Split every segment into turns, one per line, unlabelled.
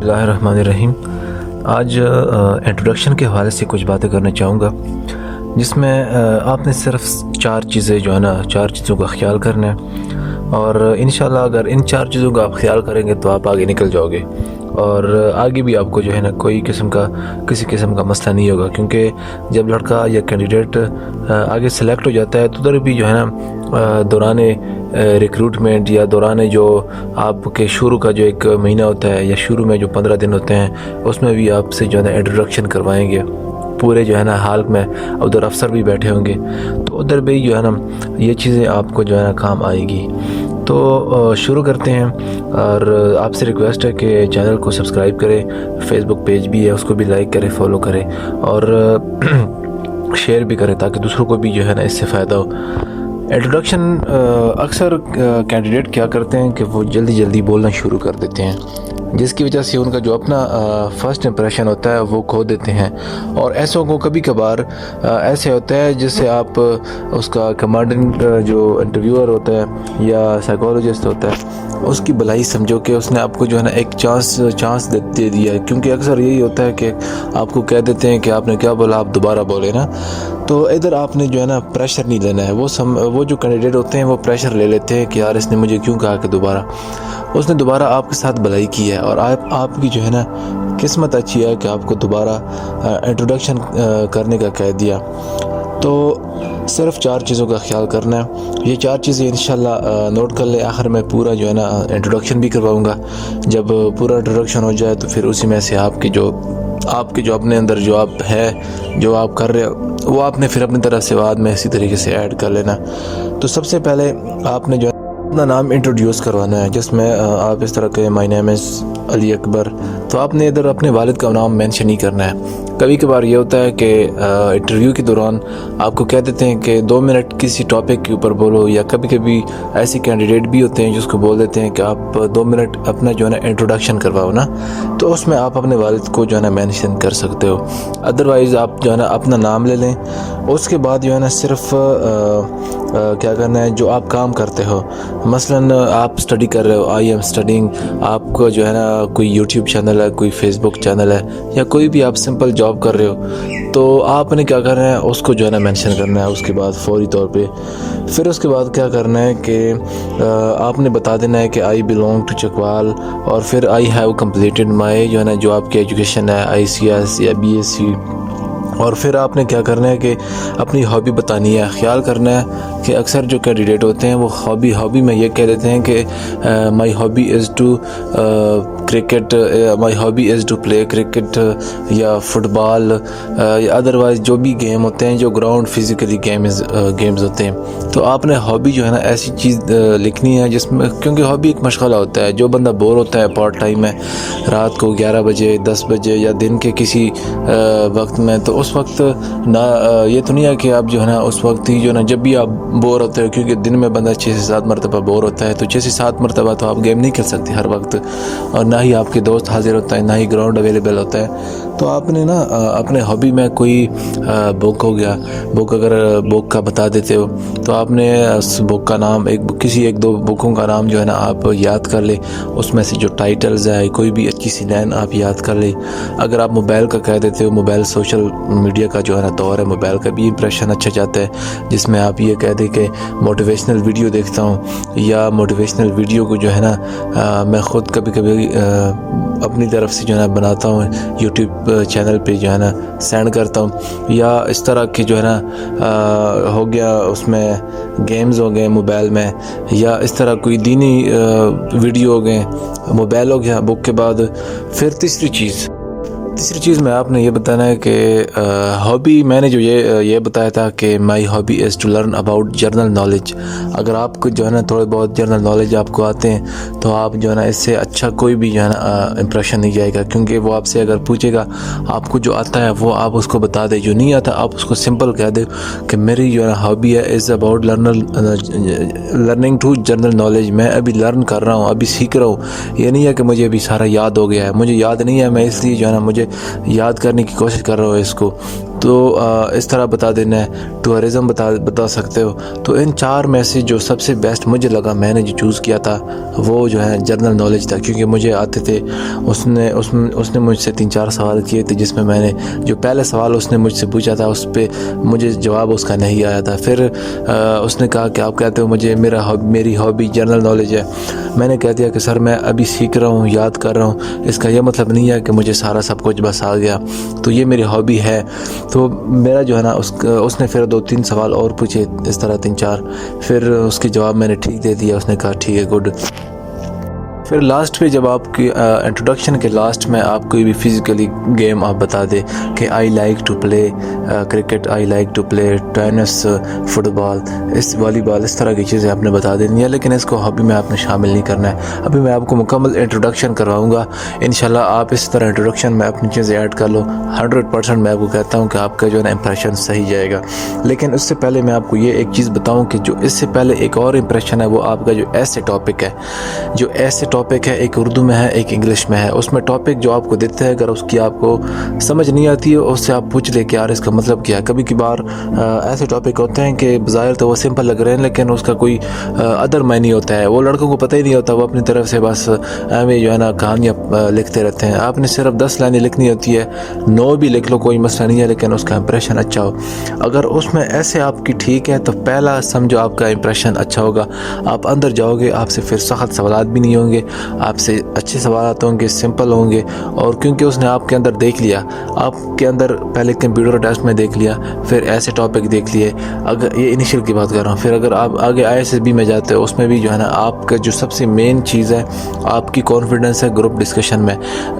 بسم اللہ الرحمن الرحیم۔ آج انٹروڈکشن کے حوالے سے کچھ باتیں کرنا چاہوں گا، جس میں آپ نے صرف 4 چیزیں جو ہے نا 4 چیزوں کا خیال کرنا ہے، اور انشاءاللہ اگر ان 4 چیزوں کا آپ خیال کریں گے تو آپ آگے نکل جاؤ گے، اور آگے بھی آپ کو جو ہے نا کسی قسم کا مسئلہ نہیں ہوگا، کیونکہ جب لڑکا یا کینڈیڈیٹ آگے سلیکٹ ہو جاتا ہے تو ادھر بھی جو ہے نا دوران ریکروٹمنٹ یا دوران جو آپ کے شروع کا جو ایک مہینہ ہوتا ہے یا شروع میں جو 15 دن ہوتے ہیں، اس میں بھی آپ سے جو ہے نا انٹروڈکشن کروائیں گے پورے جو ہے نا حال میں، ادھر افسر بھی بیٹھے ہوں گے، تو ادھر بھی جو ہے نا یہ چیزیں آپ کو جو ہے نا کام آئے گی۔ تو شروع کرتے ہیں، اور آپ سے ریکویسٹ ہے کہ چینل کو سبسکرائب کریں، فیس بک پیج بھی ہے اس کو بھی لائک کریں، فالو کریں، اور شیئر بھی کریں تاکہ دوسروں کو بھی جو ہے نا اس سے فائدہ ہو۔ انٹروڈکشن اکثر کینڈیڈیٹ کیا کرتے ہیں کہ وہ جلدی بولنا شروع کر دیتے ہیں، جس کی وجہ سے ان کا جو اپنا فرسٹ امپریشن ہوتا ہے وہ کھو دیتے ہیں، اور ایسوں کو کبھی کبھار ایسے ہوتا ہے جس سے آپ اس کا کمانڈنگ جو انٹرویور ہوتا ہے یا سائیکالوجسٹ ہوتا ہے اس کی بھلائی سمجھو کہ اس نے آپ کو جو ہے نا ایک چانس دے دیا ہے، کیونکہ اکثر یہی ہوتا ہے کہ آپ کو کہہ دیتے ہیں کہ آپ نے کیا بولا آپ دوبارہ بولے نا، تو ادھر آپ نے جو ہے نا پریشر نہیں لینا ہے۔ وہ جو کینڈیڈیٹ ہوتے ہیں وہ پریشر لے لیتے ہیں کہ یار اس نے مجھے کیوں کہا کہ دوبارہ، اس نے دوبارہ آپ کے ساتھ بھلائی کی ہے، اور آپ کی جو ہے نا قسمت اچھی ہے کہ آپ کو دوبارہ انٹروڈکشن کرنے کا کہہ دیا۔ تو صرف 4 چیزوں کا خیال کرنا ہے، یہ 4 چیزیں انشاءاللہ نوٹ کر لیں۔ آخر میں پورا جو ہے نا انٹروڈکشن بھی کرواؤں گا، جب پورا انٹروڈکشن ہو جائے تو پھر اسی میں سے آپ کے جو اپنے اندر جو آپ ہے جو آپ کر رہے ہو وہ آپ نے پھر اپنی طرف سے بعد میں اسی طریقے سے ایڈ کر لینا۔ تو سب سے پہلے آپ نے جو ہے اپنا نام انٹروڈیوس کروانا ہے، جس میں آپ اس طرح کہ مائی نیم از علی اکبر، تو آپ نے ادھر اپنے والد کا نام مینشن نہیں کرنا ہے۔ کبھی کبھار یہ ہوتا ہے کہ انٹرویو کے دوران آپ کو کہہ دیتے ہیں کہ 2 منٹ کسی ٹاپک کے اوپر بولو، یا کبھی کبھی ایسے کینڈیڈیٹ بھی ہوتے ہیں جس کو بول دیتے ہیں کہ آپ 2 منٹ اپنا جو ہے نا انٹروڈکشن کرواؤ نا، تو اس میں آپ اپنے والد کو جو ہے نا مینشن کر سکتے ہو۔ ادروائز آپ جو ہے نا اپنا نام لے لیں، اس کے بعد جو ہے نا صرف کیا کرنا ہے جو آپ کام کرتے ہو، مثلاً آپ اسٹڈی کر رہے ہو، آئی ایم اسٹڈنگ، آپ کو جو ہے نا کوئی یوٹیوب چینل ہے، کوئی فیس بک چینل ہے، یا کوئی بھی آپ سمپل جاب کر رہے ہو، تو آپ نے کیا کرنا ہے اس کو جو ہے نا مینشن کرنا ہے اس کے بعد فوری طور پہ۔ پھر اس کے بعد کیا کرنا ہے کہ آپ نے بتا دینا ہے کہ آئی بلونگ ٹو چکوال، اور پھر آئی ہیو کمپلیٹڈ مائی جو ہے نا جو آپ کی ایجوکیشن ہے آئی سی ایس یا بی ایس سی، اور پھر آپ نے کیا کرنا ہے کہ اپنی ہابی بتانی ہے۔ خیال کرنا ہے کہ اکثر جو کینڈیڈیٹ ہوتے ہیں وہ ہابی میں یہ کہہ دیتے ہیں کہ my hobby is to cricket, my hobby is to play cricket یا فٹ بال، یا ادروائز جو بھی گیم ہوتے ہیں جو گراؤنڈ فزیکلی گیمز ہوتے ہیں، تو آپ نے ہابی جو ہے نا ایسی چیز لکھنی ہے جس میں، کیونکہ ہابی ایک مشغلہ ہوتا ہے، جو بندہ بور ہوتا ہے پارٹ ٹائم میں رات کو 11 بجے 10 بجے یا دن کے کسی وقت میں، تو اس وقت نہ یہ تو نہیں ہے کہ آپ جو ہے نا اس وقت ہی جو ہے نا جب بھی آپ بور ہوتے ہو، کیونکہ دن میں بندہ 6 سے 7 مرتبہ بور ہوتا ہے، تو 6 سے 7 مرتبہ تو آپ گیم نہیں کھیل سکتے ہر وقت، اور نہ ہی آپ کے دوست حاضر ہوتا ہے، نہ ہی گراؤنڈ اویلیبل ہوتا ہے، تو آپ نے نا اپنے ہابی میں کوئی بک ہو گیا، اگر بک کا بتا دیتے ہو تو آپ نے اس بک کا نام کسی 1-2 بکوں کا نام جو ہے نا آپ یاد کر لیں، اس میں سے جو ٹائٹلز ہے کوئی بھی اچھی سی لائن آپ یاد کر لیں۔ اگر آپ موبائل کا کہہ دیتے ہو، موبائل سوشل میڈیا کا جو ہے نا دور ہے، موبائل کا بھی امپریشن اچھا جاتا ہے، جس میں آپ یہ کہہ دیں کہ موٹیویشنل ویڈیو دیکھتا ہوں، یا موٹیویشنل ویڈیو کو جو ہے نا میں خود کبھی اپنی طرف سے جو ہے نا بناتا ہوں، یوٹیوب چینل پہ جو ہے نا سینڈ کرتا ہوں، یا اس طرح کی جو ہے نا ہو گیا اس میں گیمز ہو گئے موبائل میں، یا اس طرح کوئی دینی ویڈیو ہو گئے، موبائل ہو گیا بک کے بعد۔ پھر تیسری چیز میں آپ نے یہ بتانا ہے کہ ہابی، میں نے جو یہ بتایا تھا کہ my hobby is to learn about general knowledge. اگر آپ کو جو ہے نا تھوڑے بہت جرنل نالج آپ کو آتے ہیں تو آپ جو ہے نا اس سے اچھا کوئی بھی جو ہے نا امپریشن نہیں جائے گا، کیونکہ وہ آپ سے اگر پوچھے گا آپ کو جو آتا ہے وہ آپ اس کو بتا دیں، جو نہیں آتا آپ اس کو سمپل کہہ دیں کہ میری جو ہے نا ہابی ہے is about learning to general knowledge, میں ابھی لرن کر رہا ہوں، ابھی سیکھ رہا ہوں، یہ نہیں ہے کہ مجھے ابھی سارا یاد ہو گیا ہے، مجھے یاد نہیں ہے، میں اس لیے جو ہے نا مجھے یاد کرنے کی کوشش کر رہا ہوں اس کو، تو اس طرح بتا دینا ہے، ٹورزم بتا سکتے ہو۔ تو ان 4 میں سے جو سب سے بیسٹ مجھے لگا، میں نے جو چوز کیا تھا وہ جو ہے جنرل نالج تھا، کیونکہ مجھے آتے تھے۔ اس نے مجھ سے 3-4 سوال کیے تھے، جس میں نے جو پہلے سوال اس نے مجھ سے پوچھا تھا اس پہ مجھے جواب اس کا نہیں آیا تھا۔ پھر اس نے کہا کہ آپ کہتے ہو مجھے میری ہابی جنرل نالج ہے۔ میں نے کہہ دیا کہ سر میں ابھی سیکھ رہا ہوں، یاد کر رہا ہوں، اس کا یہ مطلب نہیں ہے کہ مجھے سارا سب کچھ بس آ گیا، تو یہ میری ہابی ہے۔ تو میرا جو ہے نا اس نے پھر 2-3 سوال اور پوچھے، اس طرح 3-4، پھر اس کے جواب میں نے ٹھیک دے دیا۔ اس نے کہا ٹھیک ہے، گڈ۔ پھر لاسٹ پہ جب آپ کی انٹروڈکشن کے لاسٹ میں آپ کوئی بھی فزیکلی گیم آپ بتا دے کہ I like to play cricket, I like to play tennis, football, volleyball, اس طرح کی چیزیں آپ نے بتا دینی ہے، لیکن اس کو ہابی میں آپ نے شامل نہیں کرنا ہے۔ ابھی میں آپ کو مکمل انٹروڈکشن کرواؤں گا انشاءاللہ۔ آپ اس طرح انٹروڈکشن میں اپنی چیزیں ایڈ کر لو، 100% میں آپ کو کہتا ہوں کہ آپ کا جو ہے نا امپریشن صحیح جائے گا۔ لیکن اس سے پہلے میں آپ کو یہ ایک چیز بتاؤں کہ جو اس سے پہلے ایک اور امپریشن ہے، وہ آپ کا جو ایسے ٹاپک ہے، جو ایسے ٹاپک ہے، ایک اردو میں ہے ایک انگلش میں ہے۔ اس میں ٹاپک جو آپ کو دیتے ہیں، اگر اس کی آپ کو سمجھ نہیں آتی ہے، اس سے آپ پوچھ لے کہ یار اس کا مطلب کیا ہے۔ کبھی کبھار ایسے ٹاپک ہوتے ہیں کہ بظاہر تو وہ سمپل لگ رہے ہیں، لیکن اس کا کوئی ادر معنی ہوتا ہے، وہ لڑکوں کو پتہ ہی نہیں ہوتا، وہ اپنی طرف سے بس ہمیں جو ہے نا کہانیاں لکھتے رہتے ہیں۔ آپ نے صرف 10 لائنیں لکھنی ہوتی ہے، 9 بھی لکھ لو، کوئی مسئلہ نہیں ہے، لیکن اس کا امپریشن اچھا ہو۔ اگر اس میں ایسے آپ کی ٹھیک ہے تو پہلا سمجھو آپ کا امپریشن اچھا ہوگا، آپ اندر جاؤ گے، آپ سے پھر سخت سوالات بھی نہیں ہوں گے، آپ سے اچھے سوالات ہوں گے، سمپل ہوں گے۔ اور کیونکہ اس نے آپ کے اندر دیکھ لیا، آپ کے اندر پہلے کمپیوٹر ٹیسٹ میں دیکھ لیا، پھر ایسے ٹاپک دیکھ لیے، اگر یہ انیشیل کی بات کر رہا ہوں، پھر اگر آپ آگے ISSB میں جاتے ہو، اس میں بھی جو ہے نا آپ کا جو سب سے مین چیز ہے آپ کی کانفیڈنس ہے۔ گروپ ڈسکشن میں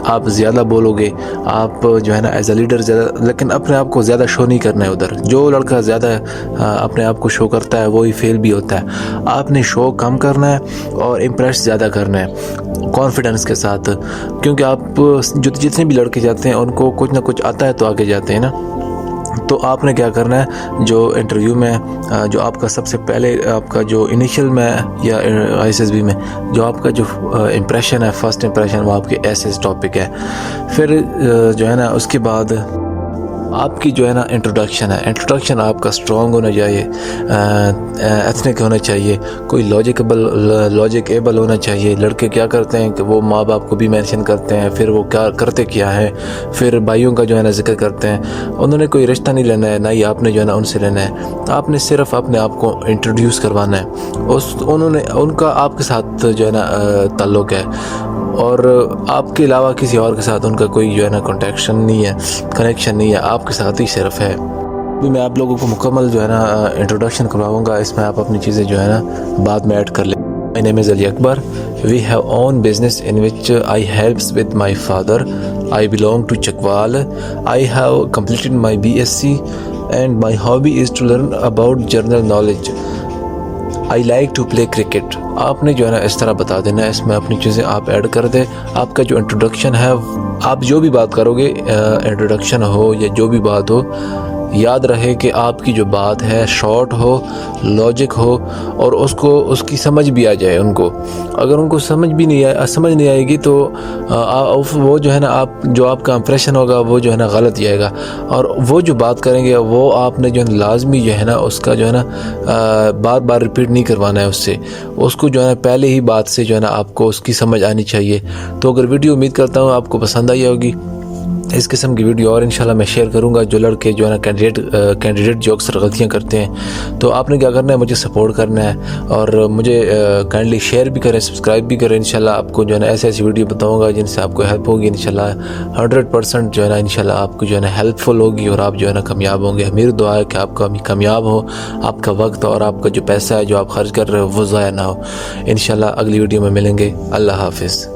آپ زیادہ بولو گے، آپ جو ہے نا ایز اے لیڈر زیادہ، لیکن اپنے آپ کو زیادہ شو نہیں کرنا ہے ادھر۔ جو لڑکا زیادہ اپنے آپ کو شو کرتا ہے وہی فیل بھی ہوتا ہے۔ آپ نے شو کم کرنا ہے اور امپریس زیادہ کرنا ہے کانفیڈنس کے ساتھ، کیونکہ آپ جتنے بھی لڑکے جاتے ہیں ان کو کچھ نہ کچھ آتا ہے تو آگے جاتے ہیں نا۔ تو آپ نے کیا کرنا ہے، جو انٹرویو میں جو آپ کا سب سے پہلے آپ کا جو انیشیل میں یا ISSB میں جو آپ کا جو امپریشن ہے، فرسٹ امپریشن، وہ آپ کے ایسے ٹاپک ہے۔ پھر جو ہے نا اس کے بعد آپ کی جو ہے نا انٹروڈکشن ہے، انٹروڈکشن آپ کا اسٹرانگ ہونا چاہیے، ایتھنک ہونا چاہیے، کوئی لاجیکیبل ہونا چاہیے۔ لڑکے کیا کرتے ہیں کہ وہ ماں باپ کو بھی مینشن کرتے ہیں، پھر وہ کیا کرتے کیا ہے، پھر بھائیوں کا جو ہے نا ذکر کرتے ہیں۔ انہوں نے کوئی رشتہ نہیں لینا ہے، نہ ہی آپ نے جو ہے نا ان سے لینا ہے، آپ نے صرف اپنے آپ کو انٹروڈیوس کروانا ہے۔ ان کا آپ کے ساتھ جو ہے نا تعلق ہے، اور آپ کے علاوہ کسی اور کے ساتھ ان کا کوئی جو ہے نا کنیکشن نہیں ہے، آپ کے ساتھ ہی صرف ہے۔ ابھی میں آپ لوگوں کو مکمل جو ہے نا انٹروڈکشن کرواؤں گا، اس میں آپ اپنی چیزیں جو ہے نا بعد میں ایڈ کر لیں۔ My name is Ali Akbar. We have own business in which I helps with my father. I belong to Chakwal. I have completed my BSc and my hobby is to learn about general knowledge. I like to play cricket. آپ نے جو ہے نا اس طرح بتا دینا ہے، اس میں اپنی چیزیں آپ ایڈ کر دیں۔ آپ کا جو انٹروڈکشن ہے، آپ جو بھی بات کرو گے، انٹروڈکشن ہو یا جو بھی بات ہو، یاد رہے کہ آپ کی جو بات ہے شارٹ ہو، لاجک ہو، اور اس کی سمجھ بھی آ جائے ان کو۔ اگر ان کو سمجھ نہیں آئے گی تو وہ جو ہے نا آپ کا امپریشن ہوگا وہ جو ہے نا غلط جائے گا، اور وہ جو بات کریں گے وہ آپ نے جو ہے لازمی جو ہے نا اس کا جو ہے نا بار بار ریپیٹ نہیں کروانا ہے اس کو جو ہے نا پہلے ہی بات سے جو ہے نا آپ کو اس کی سمجھ آنی چاہیے۔ تو اگر ویڈیو امید کرتا ہوں آپ کو پسند آئی ہوگی، اس قسم کی ویڈیو اور انشاءاللہ میں شیئر کروں گا۔ جو لڑکے جو ہے نا کینڈیڈیٹ جو اکثر غلطیاں کرتے ہیں، تو آپ نے کیا کرنا ہے، مجھے سپورٹ کرنا ہے، اور مجھے کائنڈلی شیئر بھی کریں، سبسکرائب بھی کریں۔ انشاءاللہ آپ کو جو ہے نا ایسی ویڈیو بتاؤں گا جن سے آپ کو ہیلپ ہوگی انشاءاللہ 100% جو ہے نا انشاءاللہ آپ کو جو ہے نا ہیلپ فل ہوگی، اور آپ جو ہے نا کامیاب ہوں گے۔ میری دعا ہے کہ آپ کا کامیاب ہو، آپ کا وقت اور آپ کا جو پیسہ ہے جو آپ خرچ کر رہے ہو وہ ضائع نہ ہو۔ انشاءاللہ اگلی ویڈیو میں ملیں گے۔ اللہ حافظ۔